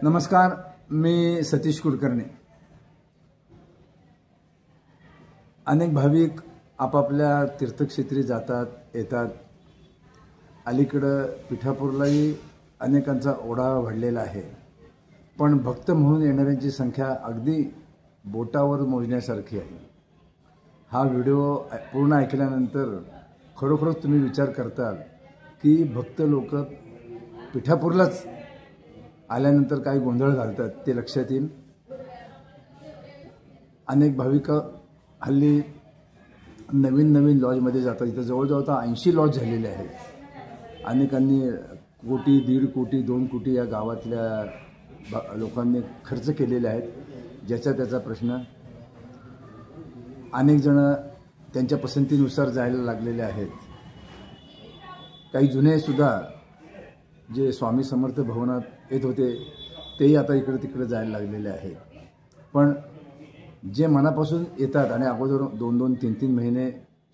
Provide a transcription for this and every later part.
नमस्कार, मी सतीश कुलकर्णी। अनेक भाविक आपापल्या तीर्थक्षेत्री जातात येतात। अलीकडे पिठापूरलाही अनेकांचा ओढा वाढलेला आहे, पण भक्त म्हणून येणाऱ्यांची संख्या अगदी बोटावर मोजण्यासारखी आहे। हा व्हिडिओ पूर्ण ऐकल्यानंतर खरोखरच तुम्ही विचार करताल की भक्त लोक पिठापूरलाच आल्यानंतर काय गोंधळ घालतात ते लक्षात येईल। अनेक भाविक हल्ली नवीन लॉजमध्ये जातात। इथं जवळजवळ 80 लॉज झालेले आहेत। अनेकांनी कोटी, 1.5 कोटी, 2 कोटी या गावातल्या लोकांनी खर्च केलेले आहेत। ज्याचा त्याचा प्रश्न। अनेक जण त्यांच्या पसंतीनुसार जायला लागलेले आहेत। काही जुने सुद्धा जे स्वामी समर्थ भवनात येत होते तेही आता इकडे तिकडे जायला लागलेले आहेत। पण जे मनापासून येतात आणि अगोदर 2-2, 3-3 महिने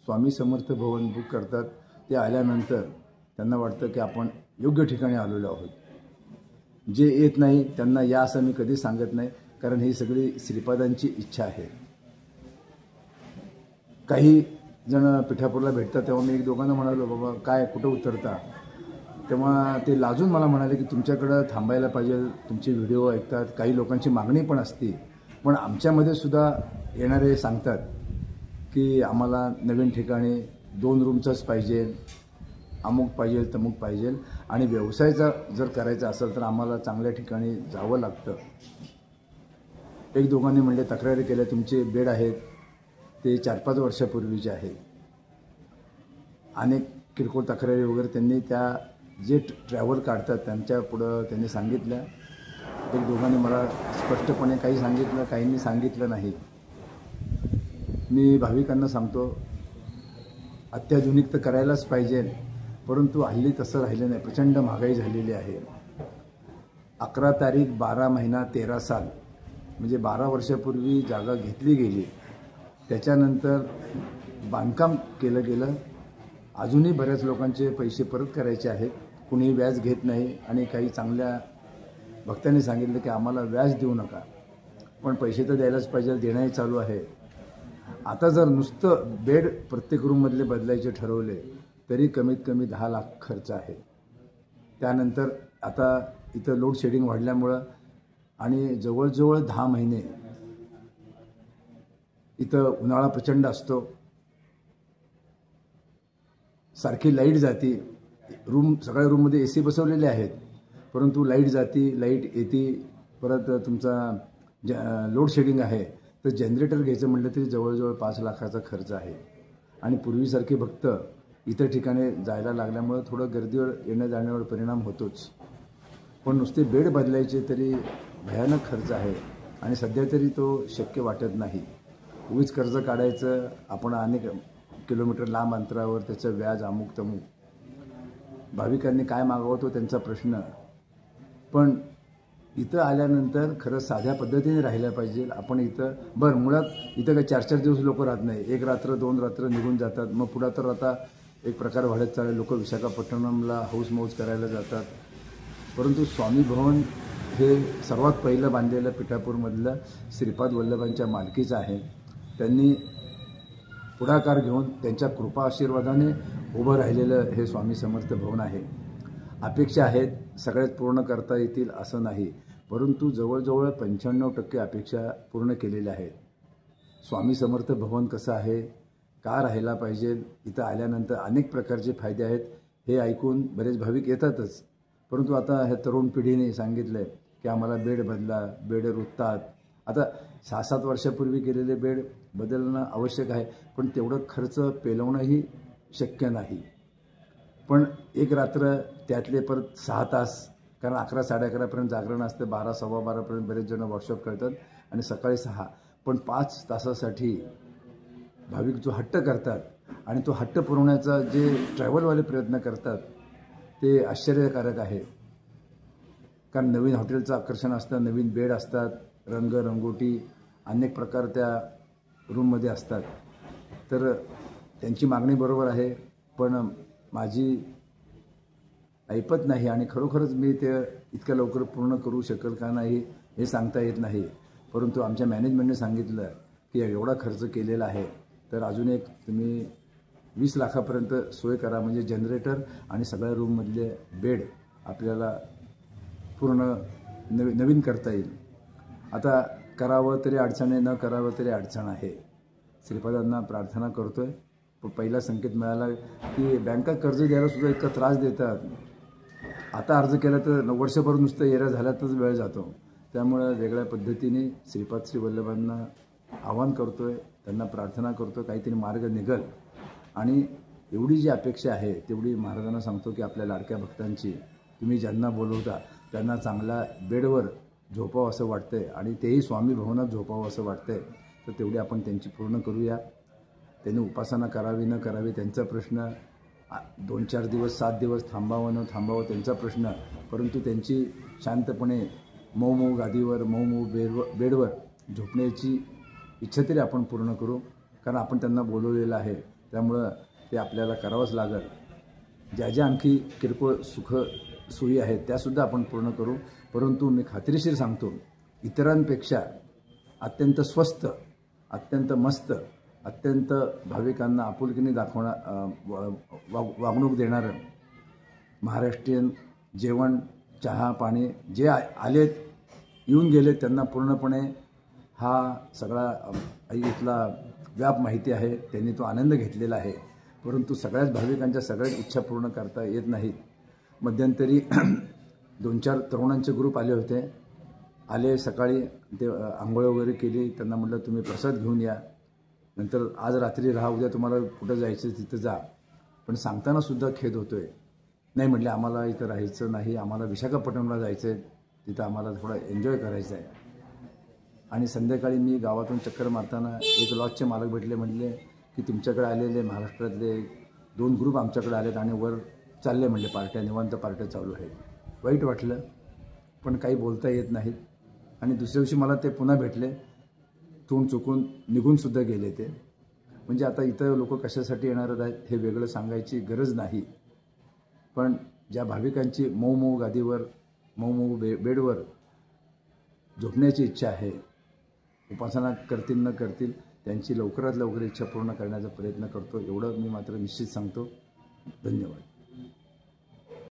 स्वामी समर्थ भवन बुक करतात, ते आल्यानंतर त्यांना वाटतं की आपण योग्य ठिकाणी आलेलो आहोत। जे येत नाही त्यांना या असं मी कधी सांगत नाही, कारण ही सगळी श्रीपादांची इच्छा आहे। काही जण पिठापूरला भेटतात तेव्हा मी 1-2 म्हणालो, बाबा काय कुठं उतरता? तेव्हा ते लाजून मला म्हणाले की तुमच्याकडं थांबायला पाहिजे, तुमचे व्हिडिओ ऐकतात। काही लोकांची मागणी पण असते, पण आमच्यामध्ये सुद्धा येणारे सांगतात की आम्हाला नवीन ठिकाणी 2 रूमचंच पाहिजे, अमुक पाहिजे, तमुक पाहिजे, आणि व्यवसायाचा जर करायचा असेल तर आम्हाला चांगल्या ठिकाणी जावं लागतं। 1-2 म्हणले, तक्रारी केल्या, तुमचे बेड आहेत ते 4-5 वर्षापूर्वीचे आहेत। अनेक किरकोळ तक्रारी वगैरे त्यांनी त्या जे ट्रॅव्हल काढतात त्यांच्या पुढं त्यांनी सांगितलं। 1-2 मला स्पष्टपणे काही सांगितलं, काहींनी सांगितलं नाही। मी भाविकांना सांगतो, अत्याधुनिक तर करायलाच पाहिजे, परंतु हल्ली तसं राहिलं नाही। प्रचंड महागाई झालेली आहे। 11 तारीख 12 महिना 13 साल म्हणजे 12 वर्षापूर्वी जागा घेतली गेली। त्याच्यानंतर बांधकाम केलं गेलं। अजूनही बऱ्याच लोकांचे पैसे परत करायचे आहेत, कुणी व्याज घेत नाही। आणि काही चांगल्या भक्तांनी सांगितलं की आम्हाला व्याज देऊ नका, पण पैसे तर द्यायलाच पाहिजे, देणंही चालू आहे। आता जर नुसतं बेड प्रत्येक रूममधले बदलायचे ठरवले तरी कमीत कमी 10 लाख खर्च आहे। त्यानंतर आता इथं लोड शेडिंग वाढल्यामुळं आणि जवळजवळ 10 महिने इथं उन्हाळा प्रचंड असतो, सारखी लाईट जाती। सगळ्या रूममध्ये AC बसवलेले आहेत, परंतु लाईट जाती, लाईट येते। परत तुमचा लोड शेडिंग आहे, तर जनरेटर घ्यायचं म्हटलं तरी जवळजवळ 5 लाखाचा खर्च आहे। आणि पूर्वीसारखे भक्त इतर ठिकाणी जायला लागल्यामुळं थोडं गर्दीवर येण्या जाण्यावर परिणाम होतोच, पण नुसते बेड बदलायचे तरी भयानक खर्च आहे आणि सध्या तरी तो शक्य वाटत नाही। उगीच कर्ज काढायचं, आपण अनेक किलोमीटर लांब अंतरावर, त्याचं व्याज अमुक तमुक। भाविकांनी काय मागावं तो त्यांचा प्रश्न, पण इथं आल्यानंतर खरं साध्या पद्धतीने राहिलं पाहिजे। आपण इथं मुळात इथं काही 4-4 दिवस लोक राहत नाही, 1 रात्र 2 रात्र निघून जातात। मग पुढं तर आता एक प्रकार वाढत चालला, लोक विशाखापट्टणमला हौस-मौज करायला जातात। परंतु स्वामी भवन हे सर्वात पहिलं बांधलेलं पिठापूरमधलं श्रीपाद वल्लभांच्या मालकीचं आहे। त्यांनी पुढाकार घेऊन त्यांच्या कृपा आशीर्वादाने उभं राहिलेलं हे स्वामी समर्थ भवन आहे। अपेक्षा आहेत सगळ्यात पूर्ण करता येतील असं नाही, परंतु जवळजवळ 95% अपेक्षा पूर्ण केलेल्या आहेत। स्वामी समर्थ भवन कसं आहे, का राहायला पाहिजे, इथं आल्यानंतर अनेक प्रकारचे फायदे आहेत हे ऐकून बरेच भाविक येतातच। परंतु आता ह्या तरुण पिढीने सांगितलं आहे की आम्हाला बेड बदला, बेड रुततात। आता 6-7 वर्षापूर्वी केलेले बेड बदलणं आवश्यक आहे, पण तेवढं खर्च पेलवणंही शक्य नाही। पण 1 रात्र त्यातले परत 6 तास, कारण 11-11:30पर्यंत जागरण असतं, 12-12:15पर्यंत बरेच जण वर्कशॉप करतात आणि सकाळी 6, पण 5 तासासाठी भाविक जो हट्ट करतात आणि तो हट्ट पुरवण्याचा जे ट्रॅव्हलवाले प्रयत्न करतात ते आश्चर्यकारक आहे। कारण नवीन हॉटेलचं आकर्षण असतं, नवीन बेड असतात, रंगरंगोटी अनेक प्रकार त्या रूममध्ये असतात। तर त्यांची मागणी बरोबर आहे, पण माझी ऐपत नाही आणि खरोखरच मी ते इतक्या लवकर पूर्ण करू शकेल का नाही हे सांगता येत नाही. परंतु आमच्या मॅनेजमेंटने सांगितलं की एवढा खर्च केलेला आहे तर अजून एक तुम्ही 20 लाखापर्यंत सोय करा, म्हणजे जनरेटर आणि सगळ्या रूममधले बेड आपल्याला पूर्ण नवीन करता येईल. आता करावं तरी अडचण आहे, न करावं तरी अडचण आहे. श्रीपादांना प्रार्थना करतोय. पण पहिला संकेत मिळाला की बँका कर्ज द्यायला सुद्धा इतका त्रास देतात. आता अर्ज केला तर वर्षभर नुसतं येऱ्या झाल्यातच वेळ जातो. त्यामुळं वेगळ्या पद्धतीने श्रीपाद श्री वल्लभांना आवाहन करतोय, त्यांना प्रार्थना करतो काहीतरी मार्ग निघल. आणि एवढी जी अपेक्षा आहे तेवढी महाराजांना सांगतो की आपल्या लाडक्या भक्तांची तुम्ही ज्यांना बोलवता त्यांना चांगला बेडवर झोपावं असं वाटतंय आणि तेही स्वामी भवनात झोपावं असं वाटतंय, तर तेवढी आपण त्यांची पूर्ण करूया. त्यांनी उपासना करावी न करावी त्यांचा प्रश्न, 2-4 दिवस 7 दिवस थांबावं न थांबावं त्यांचा प्रश्न, परंतु त्यांची शांतपणे मऊ गादीवर मऊ बेडवर झोपण्याची इच्छा तरी आपण पूर्ण करू. कारण आपण त्यांना बोलवलेलं आहे, त्यामुळं ते आपल्याला करावंच लागेल. ज्या आणखी किरकोळ सोयी आहेत त्यासुद्धा आपण पूर्ण करू. परंतु मी खात्रीशीर सांगतो, इतरांपेक्षा अत्यंत स्वस्त, अत्यंत मस्त, अत्यंत भाविकांना आपुलकीने वागणूक देणारं महाराष्ट्रीयन जेवण, चहा, पाणी जे आलेत येऊन गेले त्यांना पूर्णपणे हा सगळा इथला व्याप माहिती आहे. त्यांनी तो आनंद घेतलेला आहे. परंतु सगळ्याच भाविकांच्या सगळ्याच इच्छा पूर्ण करता येत नाहीत. मध्यंतरी 2-4 तरुणांचे ग्रुप आले होते. आले सकाळी, ते आंघोळ वगैरे केली. त्यांना म्हटलं तुम्ही प्रसाद घेऊन या, नंतर आज रात्री राहा, उद्या तुम्हाला कुठं जायचं तिथं जा. पण सांगताना सुद्धा खेद होतोय. नाही म्हटले आम्हाला इथं राहायचं नाही, आम्हाला विशाखापट्टणमला जायचं आहे, तिथं आम्हाला थोडा एन्जॉय करायचं आहे. आणि संध्याकाळी मी गावातून चक्कर मारताना एक लॉजचे मालक भेटले. म्हटले की तुमच्याकडे आलेले महाराष्ट्रातले 2 ग्रुप आमच्याकडे आलेत आणि वर चालले म्हणले पार्ट्या, निवांत पार्ट्या चालू आहेत. वाईट वाटलं, पण काही बोलता येत नाहीत. आणि दुसऱ्या दिवशी मला ते पुन्हा भेटले, तोंड चुकून निघूनसुद्धा गेले ते. म्हणजे आता इथं लोक कशासाठी येणार आहेत हे वेगळं सांगायची गरज नाही. पण ज्या भाविकांची मऊ गादीवर मऊ बेडवर झोपण्याची इच्छा आहे, उपासना करतील न करतील त्यांची लवकरात लवकर इच्छा पूर्ण करण्याचा प्रयत्न करतो, एवढं मी मात्र निश्चित सांगतो. धन्यवाद.